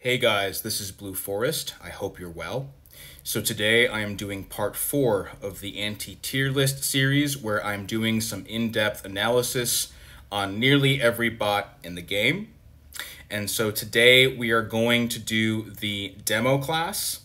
Hey guys, this is Blue Forest. I hope you're well. So today I am doing part 4 of the anti-tier list series where I'm doing some in-depth analysis on nearly every bot in the game. And so today we are going to do the demo class.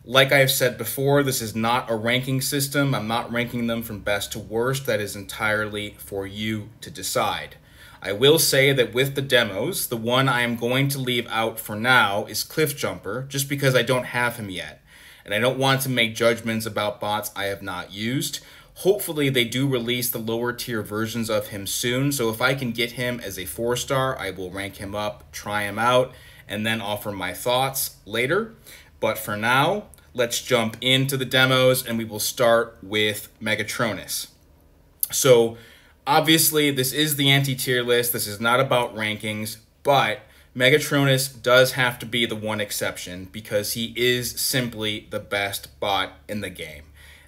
Like I've said before, this is not a ranking system. I'm not ranking them from best to worst. That is entirely for you to decide. I will say that with the demos, the one I am going to leave out for now is Cliff Jumper, just because I don't have him yet. And I don't want to make judgments about bots I have not used. Hopefully they do release the lower tier versions of him soon, so if I can get him as a 4-star, I will rank him up, try him out, and then offer my thoughts later. But for now, let's jump into the demos, and we will start with Megatronus. So, obviously, this is the anti-tier list. This is not about rankings, but Megatronus does have to be the one exception because he is simply the best bot in the game.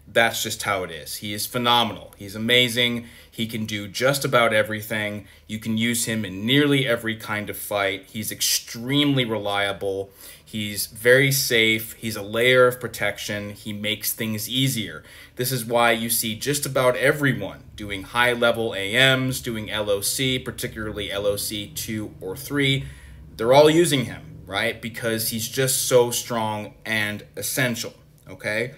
That's just how it is. He is phenomenal. He's amazing. He can do just about everything. You can use him in nearly every kind of fight. He's extremely reliable. He's very safe. He's a layer of protection. He makes things easier. This is why you see just about everyone doing high-level AMs, doing LOC, particularly LOC 2 or 3. They're all using him, right? Because he's just so strong and essential, okay?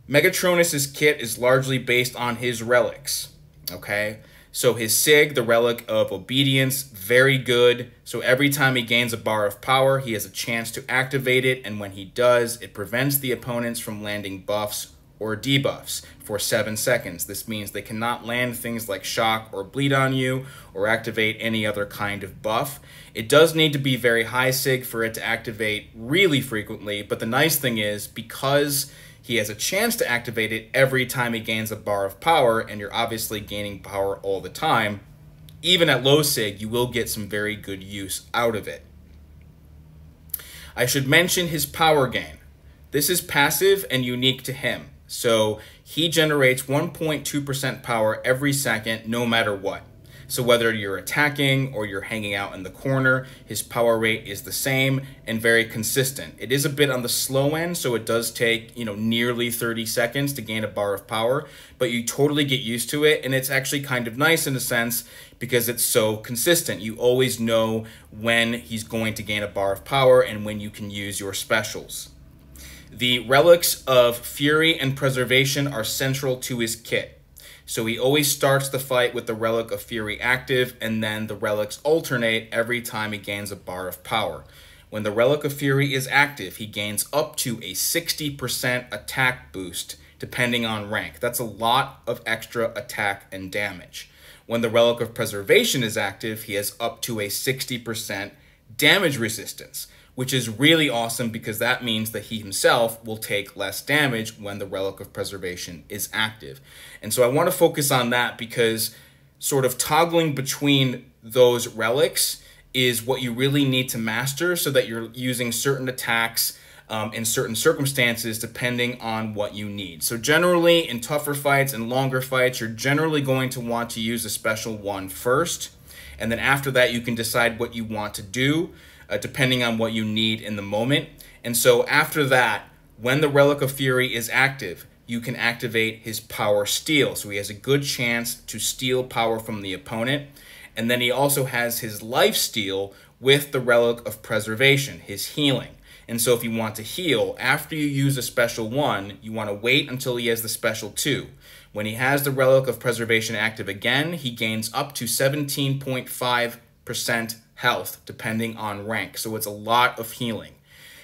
Megatronus's kit is largely based on his relics, okay? So his Sig, the Relic of Obedience, very good. So every time he gains a bar of power, he has a chance to activate it, and when he does, it prevents the opponents from landing buffs or debuffs for 7 seconds. This means they cannot land things like shock or bleed on you or activate any other kind of buff. It does need to be very high Sig for it to activate really frequently, but the nice thing is because he has a chance to activate it every time he gains a bar of power, and you're obviously gaining power all the time, even at low Sig, you will get some very good use out of it. I should mention his power gain. This is passive and unique to him. So he generates 1.2% power every second, no matter what. So whether you're attacking or you're hanging out in the corner, his power rate is the same and very consistent. It is a bit on the slow end, so it does take, nearly 30 seconds to gain a bar of power, but you totally get used to it, and it's actually kind of nice in a sense because it's so consistent. You always know when he's going to gain a bar of power and when you can use your specials. The relics of Fury and Preservation are central to his kit. So he always starts the fight with the Relic of Fury active, and then the relics alternate every time he gains a bar of power. When the Relic of Fury is active, he gains up to a 60% attack boost, depending on rank. That's a lot of extra attack and damage. When the Relic of Preservation is active, he has up to a 60% damage resistance, which is really awesome because that means that he himself will take less damage when the Relic of Preservation is active. And so I want to focus on that because sort of toggling between those relics is what you really need to master so that you're using certain attacks in certain circumstances depending on what you need. So generally in tougher fights and longer fights, you're generally going to want to use a special one first. And then after that, you can decide what you want to do depending on what you need in the moment. And so after that, when the Relic of Fury is active, you can activate his Power Steal. So he has a good chance to steal power from the opponent. And then he also has his Life Steal with the Relic of Preservation, his healing. And so if you want to heal, after you use a special 1, you want to wait until he has the special 2. When he has the Relic of Preservation active again, he gains up to 17.5% health, depending on rank. So it's a lot of healing.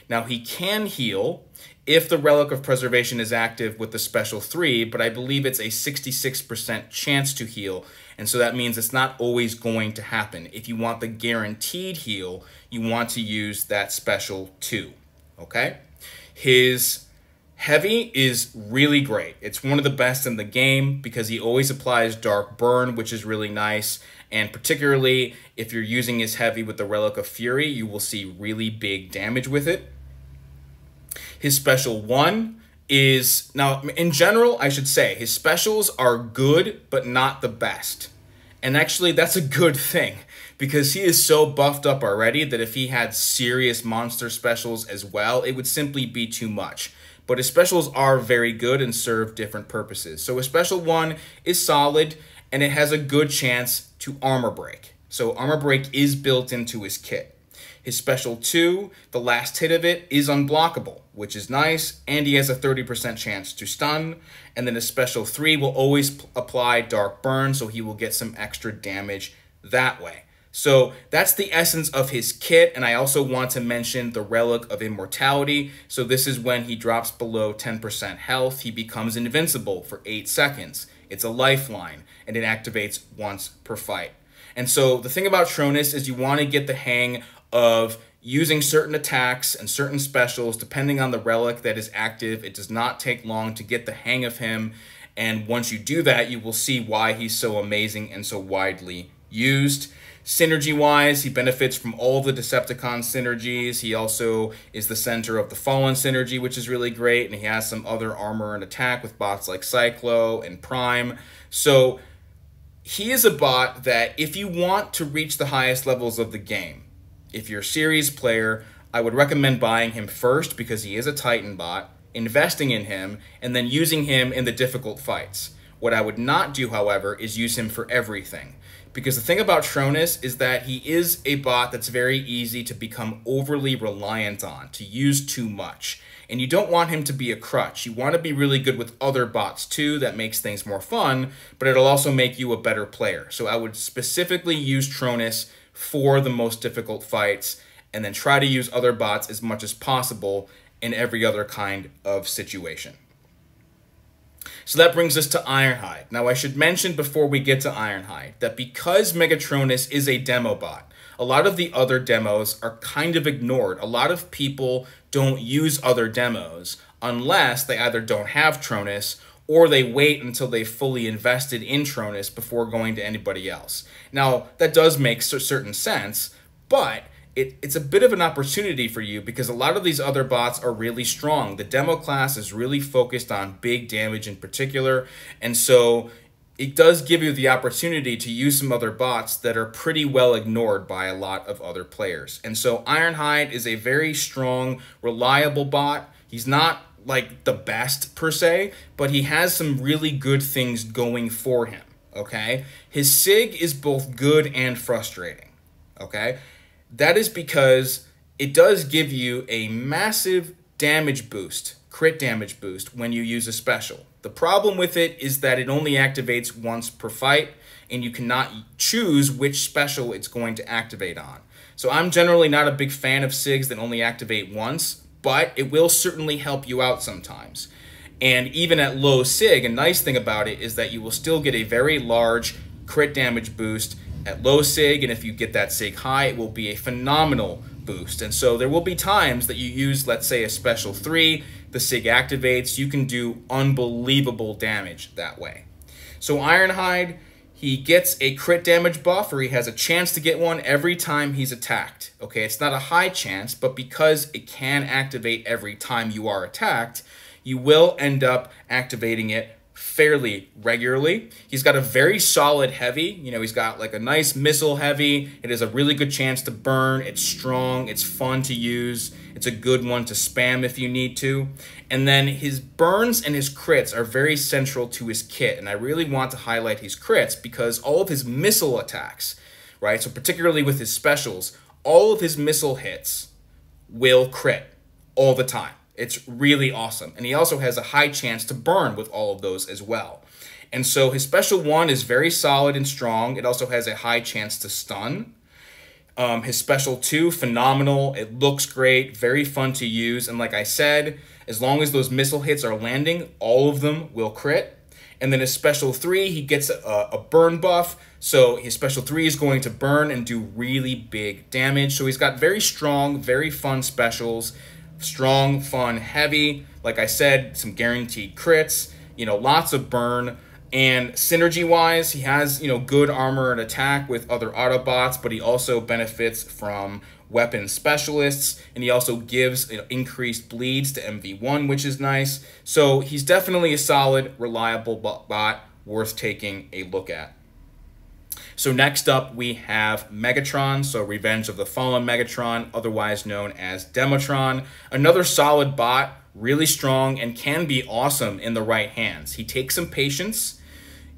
Now, he can heal if the Relic of Preservation is active with the special 3, but I believe it's a 66% chance to heal, and so that means it's not always going to happen. If you want the guaranteed heal, you want to use that special 2, okay? His Heavy is really great. It's one of the best in the game because he always applies Dark Burn, which is really nice. And particularly if you're using his Heavy with the Relic of Fury, you will see really big damage with it. His special 1 is, now in general, I should say, his specials are good, but not the best. And actually, that's a good thing because he is so buffed up already that if he had serious monster specials as well, it would simply be too much. But his specials are very good and serve different purposes. So his special 1 is solid, and it has a good chance to armor break. So armor break is built into his kit. His special 2, the last hit of it, is unblockable, which is nice, and he has a 30% chance to stun. And then his special 3 will always apply dark burn, so he will get some extra damage that way. So that's the essence of his kit, and I also want to mention the Relic of Immortality. So this is when he drops below 10% health, he becomes invincible for 8 seconds. It's a lifeline, and it activates once per fight. And so the thing about Tronus is you want to get the hang of using certain attacks and certain specials depending on the relic that is active. It does not take long to get the hang of him, and once you do that, you will see why he's so amazing and so widely used. Synergy-wise, he benefits from all the Decepticon synergies. He also is the center of the Fallen synergy, which is really great, and he has some other armor and attack with bots like Cyclo and Prime. So he is a bot that if you want to reach the highest levels of the game, if you're a series player, I would recommend buying him first because he is a Titan bot, investing in him, and then using him in the difficult fights. What I would not do, however, is use him for everything. Because the thing about Tronus is that he is a bot that's very easy to become overly reliant on, to use too much. And you don't want him to be a crutch. You want to be really good with other bots too. That makes things more fun, but it'll also make you a better player. So I would specifically use Tronus for the most difficult fights, and then try to use other bots as much as possible in every other kind of situation. So that brings us to Ironhide. Now I should mention before we get to Ironhide that because Megatronus is a demo bot, a lot of the other demos are kind of ignored. A lot of people don't use other demos unless they either don't have Tronus or they wait until they've fully invested in Tronus before going to anybody else. Now that does make certain sense, but it's a bit of an opportunity for you because a lot of these other bots are really strong. The demo class is really focused on big damage in particular, and so it does give you the opportunity to use some other bots that are pretty well ignored by a lot of other players. And so Ironhide is a very strong, reliable bot. He's not like the best per se, but he has some really good things going for him, okay? His SIG is both good and frustrating, okay? That is because it does give you a massive damage boost, crit damage boost, when you use a special. The problem with it is that it only activates once per fight, and you cannot choose which special it's going to activate on. So I'm generally not a big fan of SIGs that only activate once, but it will certainly help you out sometimes. And even at low SIG, a nice thing about it is that you will still get a very large crit damage boost at low SIG, and if you get that SIG high, it will be a phenomenal boost. And so there will be times that you use, let's say, a special 3, the SIG activates, you can do unbelievable damage that way. So Ironhide, he gets a crit damage buff, or he has a chance to get one every time he's attacked. Okay, it's not a high chance, but because it can activate every time you are attacked, you will end up activating it fairly regularly. He's got a very solid heavy. You know, he's got like a nice missile heavy. It has a really good chance to burn. It's strong. It's fun to use. It's a good one to spam if you need to. And then his burns and his crits are very central to his kit. And I really want to highlight his crits because all of his missile attacks, right? So particularly with his specials, all of his missile hits will crit all the time. It's really awesome. And he also has a high chance to burn with all of those as well. And so his special 1 is very solid and strong. It also has a high chance to stun. His special 2, phenomenal. It looks great, very fun to use. And like I said, as long as those missile hits are landing, all of them will crit. And then his special 3, he gets a burn buff. So his special 3 is going to burn and do really big damage. So he's got very strong, very fun specials. Strong, fun, heavy. Like I said, some guaranteed crits, you know, lots of burn. And synergy-wise, he has, you know, good armor and attack with other Autobots, but he also benefits from weapon specialists, and he also gives, you know, increased bleeds to MV1, which is nice. So he's definitely a solid, reliable bot worth taking a look at. So next up we have Megatron, so Revenge of the Fallen Megatron, otherwise known as Dematron. Another solid bot, really strong, and can be awesome in the right hands. He takes some patience.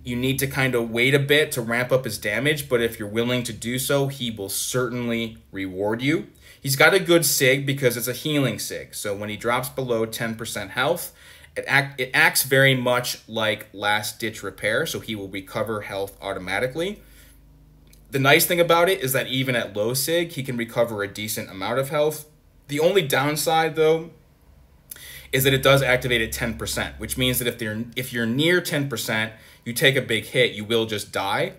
You need to kind of wait a bit to ramp up his damage, but if you're willing to do so, he will certainly reward you. He's got a good SIG because it's a healing SIG, so when he drops below 10% health, it acts very much like Last Ditch Repair, so he will recover health automatically. The nice thing about it is that even at low SIG, he can recover a decent amount of health. The only downside, though, is that it does activate at 10%, which means that if you're near 10%, you take a big hit, you will just die.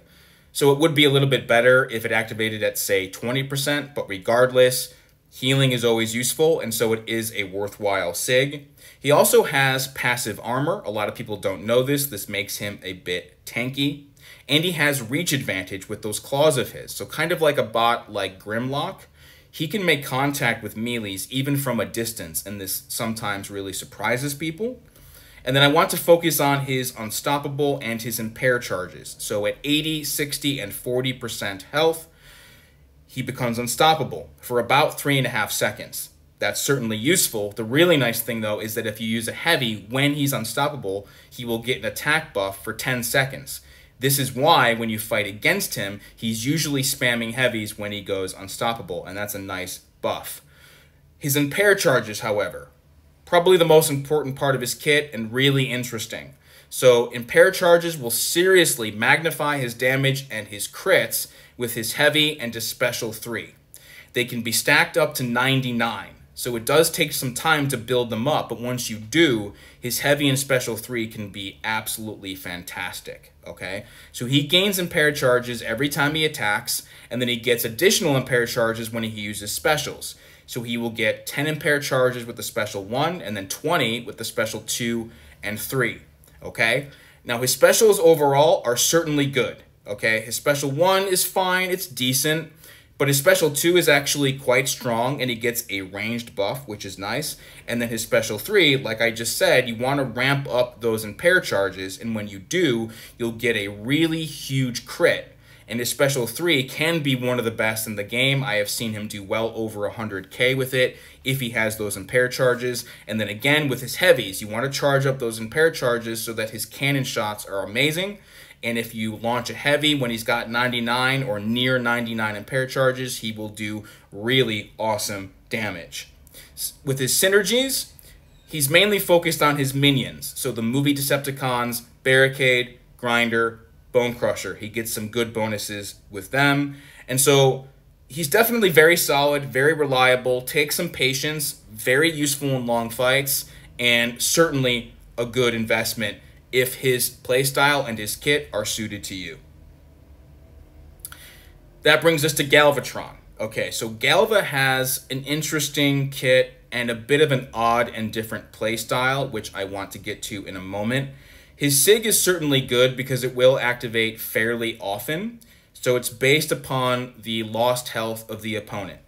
So it would be a little bit better if it activated at, say, 20%, but regardless, healing is always useful, and so it is a worthwhile SIG. He also has passive armor. A lot of people don't know this. This makes him a bit tanky. And he has reach advantage with those claws of his. So kind of like a bot like Grimlock, he can make contact with melees even from a distance, and this sometimes really surprises people. And then I want to focus on his Unstoppable and his Impair charges. So at 80, 60, and 40% health, he becomes unstoppable for about 3.5 seconds. That's certainly useful. The really nice thing, though, is that if you use a heavy when he's unstoppable, he will get an attack buff for 10 seconds. This is why when you fight against him, he's usually spamming heavies when he goes unstoppable, and that's a nice buff. His Impair charges, however, probably the most important part of his kit and really interesting. So Impair charges will seriously magnify his damage and his crits with his heavy and his special 3. They can be stacked up to 99. So it does take some time to build them up, but once you do, his heavy and special 3 can be absolutely fantastic, okay? So he gains Impaired charges every time he attacks, and then he gets additional Impaired charges when he uses specials. So he will get 10 Impaired charges with the special 1, and then 20 with the special 2 and 3, okay? Now his specials overall are certainly good, okay? His special 1 is fine, it's decent. But his special 2 is actually quite strong, and he gets a ranged buff, which is nice. And then his special 3, like I just said, you want to ramp up those Impair charges, and when you do, you'll get a really huge crit. And his special 3 can be one of the best in the game. I have seen him do well over 100k with it if he has those Impair charges. And then again, with his heavies, you want to charge up those Impair charges so that his cannon shots are amazing. And if you launch a heavy when he's got 99 or near 99 Impaired charges, he will do really awesome damage. With his synergies, he's mainly focused on his minions. So the movie Decepticons, Barricade, Grinder, Bone Crusher. He gets some good bonuses with them. And so he's definitely very solid, very reliable, takes some patience, very useful in long fights, and certainly a good investment if his playstyle and his kit are suited to you. That brings us to Galvatron. Okay, so Galva has an interesting kit and a bit of an odd and different playstyle, which I want to get to in a moment. His SIG is certainly good because it will activate fairly often, so it's based upon the lost health of the opponent.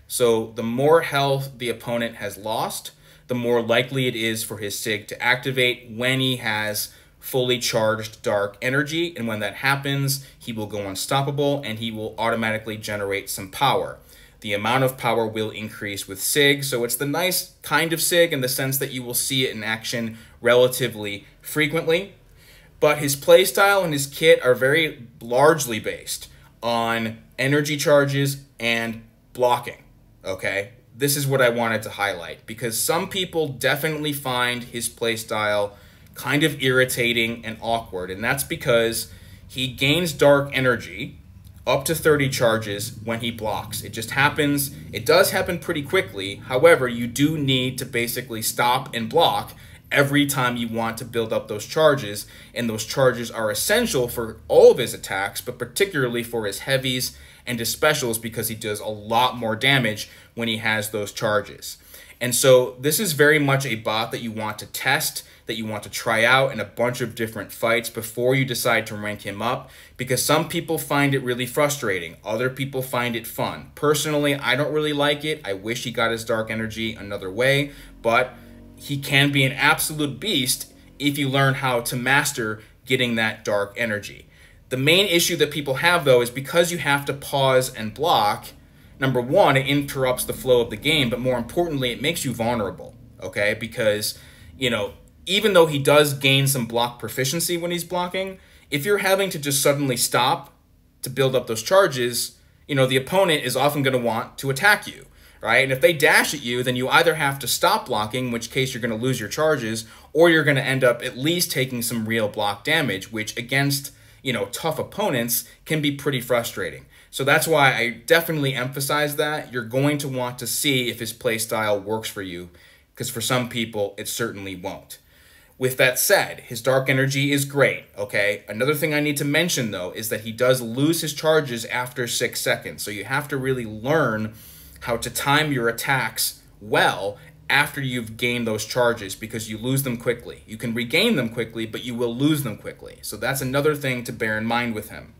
So the more health the opponent has lost, the more likely it is for his SIG to activate when he has fully charged dark energy. And when that happens, he will go unstoppable and he will automatically generate some power. The amount of power will increase with SIG, so it's the nice kind of SIG in the sense that you will see it in action relatively frequently. But his playstyle and his kit are very largely based on energy charges and blocking, okay? This is what I wanted to highlight because some people definitely find his playstyle kind of irritating and awkward, and that's because he gains dark energy up to 30 charges when he blocks. It just happens. It does happen pretty quickly. However, you do need to basically stop and block every time you want to build up those charges, and those charges are essential for all of his attacks, but particularly for his heavies and his specials because he does a lot more damage when he has those charges. And so this is very much a bot that you want to test, that you want to try out in a bunch of different fights before you decide to rank him up, because some people find it really frustrating. Other people find it fun. Personally, I don't really like it. I wish he got his dark energy another way, but he can be an absolute beast if you learn how to master getting that dark energy. The main issue that people have, though, is because you have to pause and block, number one, it interrupts the flow of the game, but more importantly, it makes you vulnerable, okay? Because, you know, even though he does gain some block proficiency when he's blocking, if you're having to just suddenly stop to build up those charges, you know, the opponent is often going to want to attack you, right? And if they dash at you, then you either have to stop blocking, in which case you're going to lose your charges, or you're going to end up at least taking some real block damage, which against, you know, tough opponents can be pretty frustrating. So that's why I definitely emphasize that. You're going to want to see if his playstyle works for you, because for some people, it certainly won't. With that said, his dark energy is great, okay? Another thing I need to mention, though, is that he does lose his charges after 6 seconds. So you have to really learn how to time your attacks well after you've gained those charges, because you lose them quickly. You can regain them quickly, but you will lose them quickly. So that's another thing to bear in mind with him.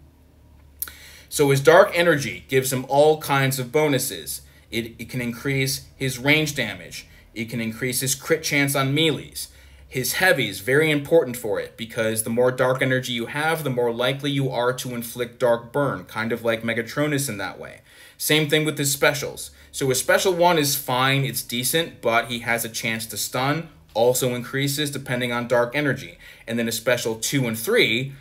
So his dark energy gives him all kinds of bonuses. It can increase his range damage. It can increase his crit chance on melees. His heavy is very important for it, because the more dark energy you have, the more likely you are to inflict dark burn, kind of like Megatronus in that way. Same thing with his specials. So his special 1 is fine, it's decent, but he has a chance to stun, also increases depending on dark energy. And then his special 2 and 3,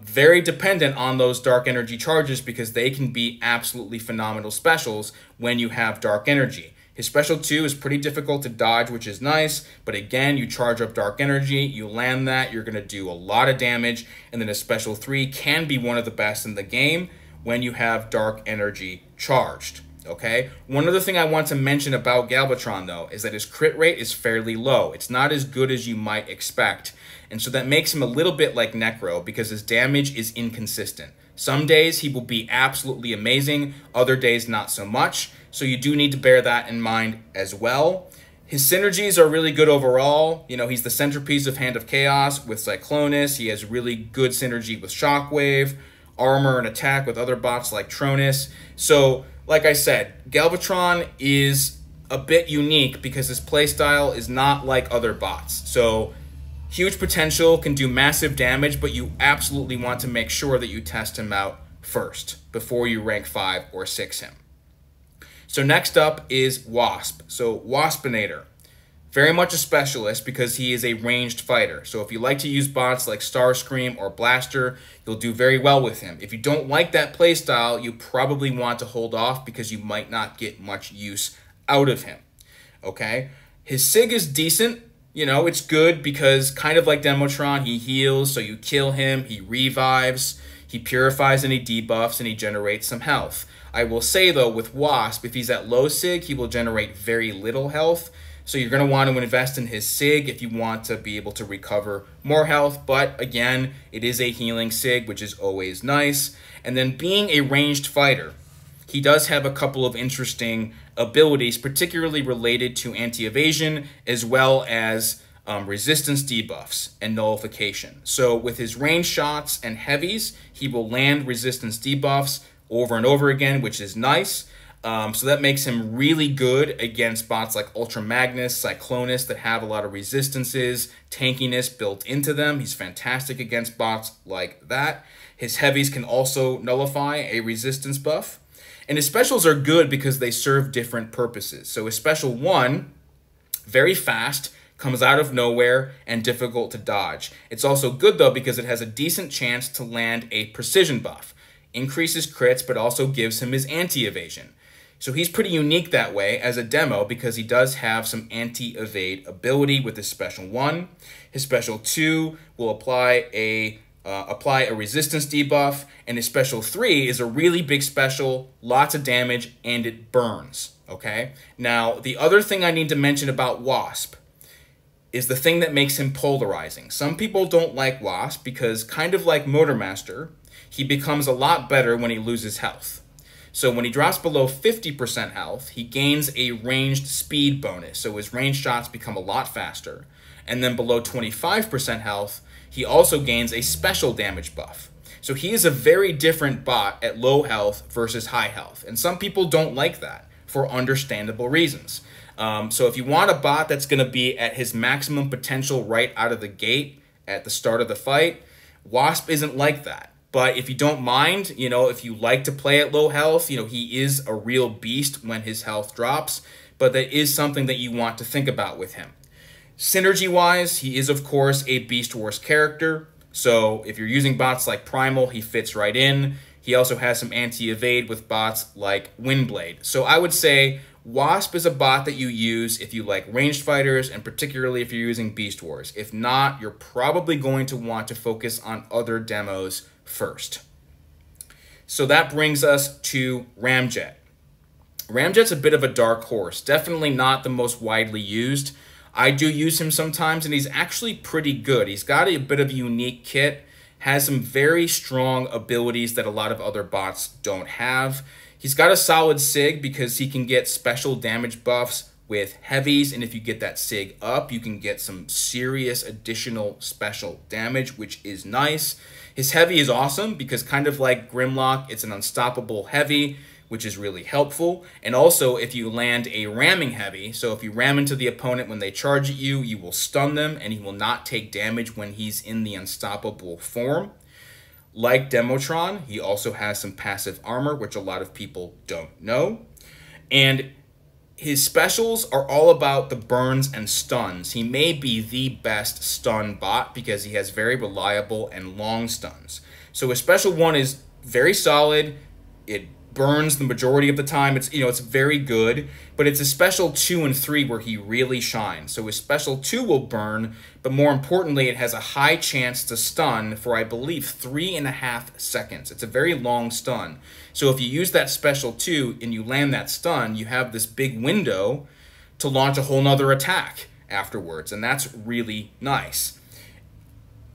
very dependent on those dark energy charges, because they can be absolutely phenomenal specials when you have dark energy. His special 2 is pretty difficult to dodge, which is nice, but again, you charge up dark energy, you land that, you're going to do a lot of damage, and then his special 3 can be one of the best in the game when you have dark energy charged, okay? One other thing I want to mention about Galvatron, though, is that his crit rate is fairly low. It's not as good as you might expect, and so that makes him a little bit like Necro, because his damage is inconsistent. Some days he will be absolutely amazing, other days not so much, so you do need to bear that in mind as well. His synergies are really good overall. You know, he's the centerpiece of Hand of Chaos with Cyclonus. He has really good synergy with Shockwave, armor and attack with other bots like Tronus. So, like I said, Galvatron is a bit unique because his playstyle is not like other bots. So, huge potential, can do massive damage, but you absolutely want to make sure that you test him out first before you rank 5 or 6 him. So next up is Wasp. So Waspinator, very much a specialist because he is a ranged fighter. So if you like to use bots like Starscream or Blaster, you'll do very well with him. If you don't like that playstyle, you probably want to hold off because you might not get much use out of him. Okay? His SIG is decent. You know, it's good because kind of like Demotron, he heals, so you kill him, he revives, he purifies any debuffs, and he generates some health. I will say, though, with Wasp, if he's at low SIG, he will generate very little health. So you're going to want to invest in his SIG if you want to be able to recover more health. But again, it is a healing SIG, which is always nice. And then being a ranged fighter, he does have a couple of interesting abilities, particularly related to anti-evasion, as well as resistance debuffs and nullification. So with his range shots and heavies, he will land resistance debuffs over and over again, which is nice. So that makes him really good against bots like Ultra Magnus, Cyclonus that have a lot of resistances, tankiness built into them. He's fantastic against bots like that. His heavies can also nullify a resistance buff. And his specials are good because they serve different purposes. So his special 1, very fast, comes out of nowhere, and difficult to dodge. It's also good, though, because it has a decent chance to land a precision buff. Increases crits, but also gives him his anti-evasion. So he's pretty unique that way as a demo because he does have some anti-evade ability with his special 1. His special 2 will apply a resistance debuff, and his special 3 is a really big special, lots of damage, and it burns, okay? Now, the other thing I need to mention about Wasp is the thing that makes him polarizing. Some people don't like Wasp because, kind of like Motormaster, he becomes a lot better when he loses health. So when he drops below 50% health, he gains a ranged speed bonus. So his ranged shots become a lot faster. And then below 25% health, he also gains a special damage buff. So he is a very different bot at low health versus high health. And some people don't like that for understandable reasons. So if you want a bot that's going to be at his maximum potential right out of the gate at the start of the fight, Wasp isn't like that. But if you don't mind, you know, if you like to play at low health, you know, he is a real beast when his health drops, but that is something that you want to think about with him. Synergy-wise, he is, of course, a Beast Wars character. So if you're using bots like Primal, he fits right in. He also has some anti-evade with bots like Windblade. So I would say Wasp is a bot that you use if you like ranged fighters, and particularly if you're using Beast Wars. If not, you're probably going to want to focus on other demos first. So that brings us to Ramjet. Ramjet's a bit of a dark horse, definitely not the most widely used. I do use him sometimes, and he's actually pretty good. He's got a bit of a unique kit, has some very strong abilities that a lot of other bots don't have. He's got a solid SIG because he can get special damage buffs with heavies, and if you get that SIG up, you can get some serious additional special damage, which is nice. His heavy is awesome because, kind of like Grimlock, it's an unstoppable heavy, which is really helpful. And also, if you land a ramming heavy, so if you ram into the opponent when they charge at you, you will stun them, and he will not take damage when he's in the unstoppable form. Like Demotron, he also has some passive armor, which a lot of people don't know. And his specials are all about the burns and stuns. He may be the best stun bot because he has very reliable and long stuns. So his special 1 is very solid. It burns the majority of the time. It's very good, but it's a special 2 and 3 where he really shines. So his special 2 will burn, but more importantly, it has a high chance to stun for, I believe, 3.5 seconds. It's a very long stun. So if you use that special 2 and you land that stun, you have this big window to launch a whole nother attack afterwards, and that's really nice.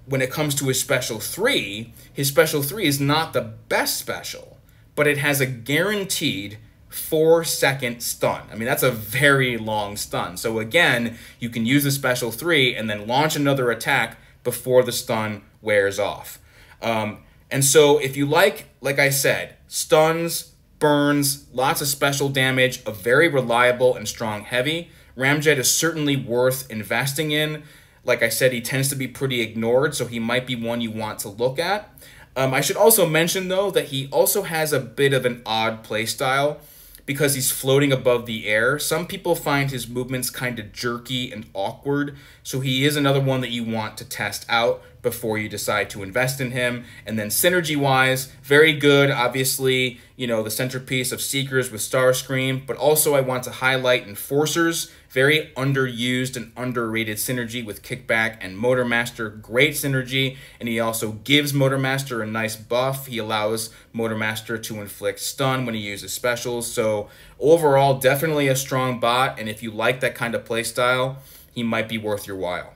When it comes to his special 3 is not the best special, but it has a guaranteed 4-second stun. I mean, that's a very long stun. So again, you can use the special 3 and then launch another attack before the stun wears off. And so if you like I said, stuns, burns, lots of special damage, a very reliable and strong heavy, Ramjet is certainly worth investing in. Like I said, he tends to be pretty ignored, so he might be one you want to look at. I should also mention, though, that he also has a bit of an odd playstyle because he's floating above the air. Some people find his movements kind of jerky and awkward, so he is another one that you want to test out before you decide to invest in him. And then synergy-wise, very good, obviously, you know, the centerpiece of Seekers with Starscream, but also I want to highlight Enforcers. Very underused and underrated synergy with Kickback and Motormaster. Great synergy, and he also gives Motormaster a nice buff. He allows Motormaster to inflict stun when he uses specials. So overall, definitely a strong bot, and if you like that kind of playstyle, he might be worth your while.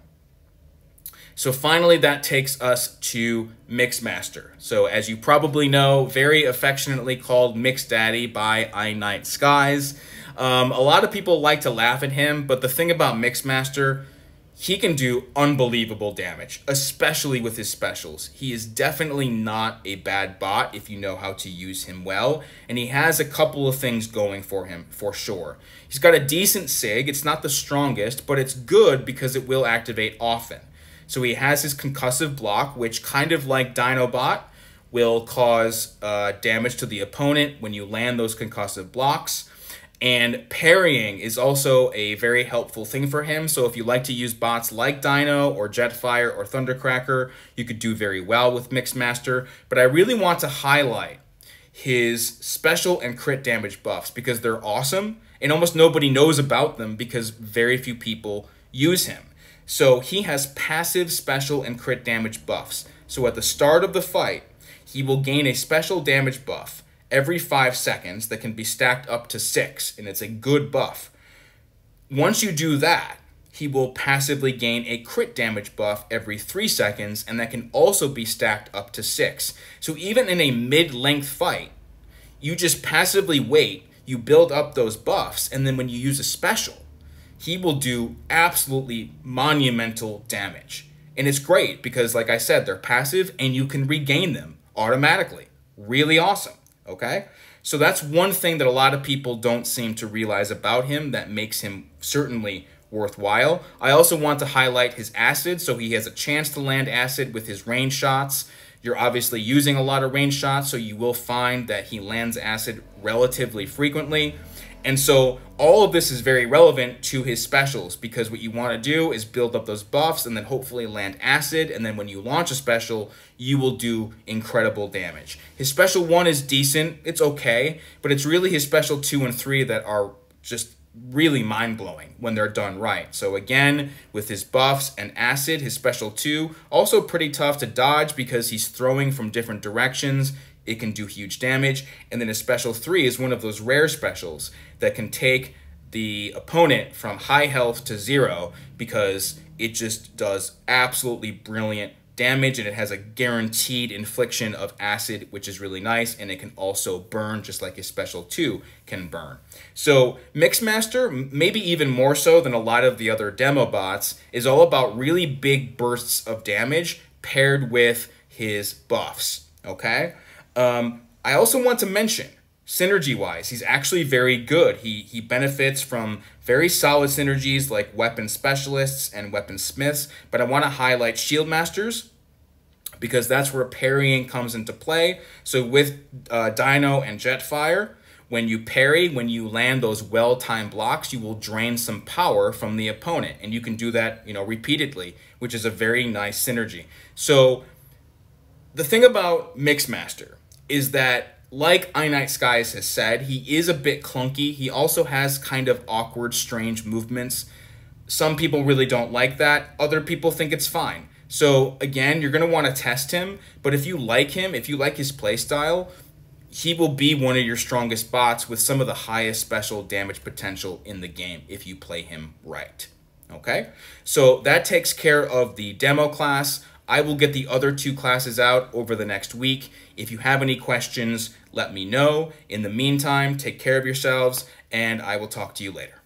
So finally, that takes us to Mixmaster. So as you probably know, very affectionately called Mix Daddy by Night Skies. A lot of people like to laugh at him, but the thing about Mixmaster, he can do unbelievable damage, especially with his specials. He is definitely not a bad bot if you know how to use him well, and he has a couple of things going for him, for sure. He's got a decent SIG. It's not the strongest, but it's good because it will activate often. So he has his concussive block, which, kind of like Dinobot, will cause damage to the opponent when you land those concussive blocks. And parrying is also a very helpful thing for him. So if you like to use bots like Dino or Jetfire or Thundercracker, you could do very well with Mixmaster. But I really want to highlight his special and crit damage buffs because they're awesome. And almost nobody knows about them because very few people use him. So he has passive special and crit damage buffs. So at the start of the fight, he will gain a special damage buff every 5 seconds that can be stacked up to 6, and it's a good buff. Once you do that, he will passively gain a crit damage buff every 3 seconds, and that can also be stacked up to 6. So even in a mid-length fight, you just passively wait, you build up those buffs, and then when you use a special, he will do absolutely monumental damage. And it's great because, like I said, they're passive and you can regain them automatically. Really awesome. Okay, so that's one thing that a lot of people don't seem to realize about him that makes him certainly worthwhile. I also want to highlight his acid, so he has a chance to land acid with his range shots. You're obviously using a lot of range shots, so you will find that he lands acid relatively frequently. And so all of this is very relevant to his specials, because what you want to do is build up those buffs and then hopefully land acid, and then when you launch a special, you will do incredible damage. His special 1 is decent, it's okay, but it's really his special 2 and 3 that are just really mind-blowing when they're done right. So again, with his buffs and acid, his special 2, also pretty tough to dodge because he's throwing from different directions. It can do huge damage. And then his special 3 is one of those rare specials that can take the opponent from high health to 0, because it just does absolutely brilliant damage, and it has a guaranteed infliction of acid, which is really nice, and it can also burn just like his special 2 can burn. So Mixmaster, maybe even more so than a lot of the other demo bots, is all about really big bursts of damage paired with his buffs, okay? I also want to mention, synergy-wise, he's actually very good. He benefits from very solid synergies like weapon specialists and weapon smiths, but I want to highlight shield masters because that's where parrying comes into play. So with Dino and Jetfire, when you parry, when you land those well-timed blocks, you will drain some power from the opponent, and you can do that, you know, repeatedly, which is a very nice synergy. So the thing about Mixmaster is that, like Ironhide Skies has said, he is a bit clunky. He also has kind of awkward, strange movements. Some people really don't like that. Other people think it's fine. So again, you're going to want to test him, but if you like him, if you like his playstyle, he will be one of your strongest bots with some of the highest special damage potential in the game if you play him right. Okay? So that takes care of the demo class. I will get the other 2 classes out over the next week. If you have any questions, let me know. In the meantime, take care of yourselves, and I will talk to you later.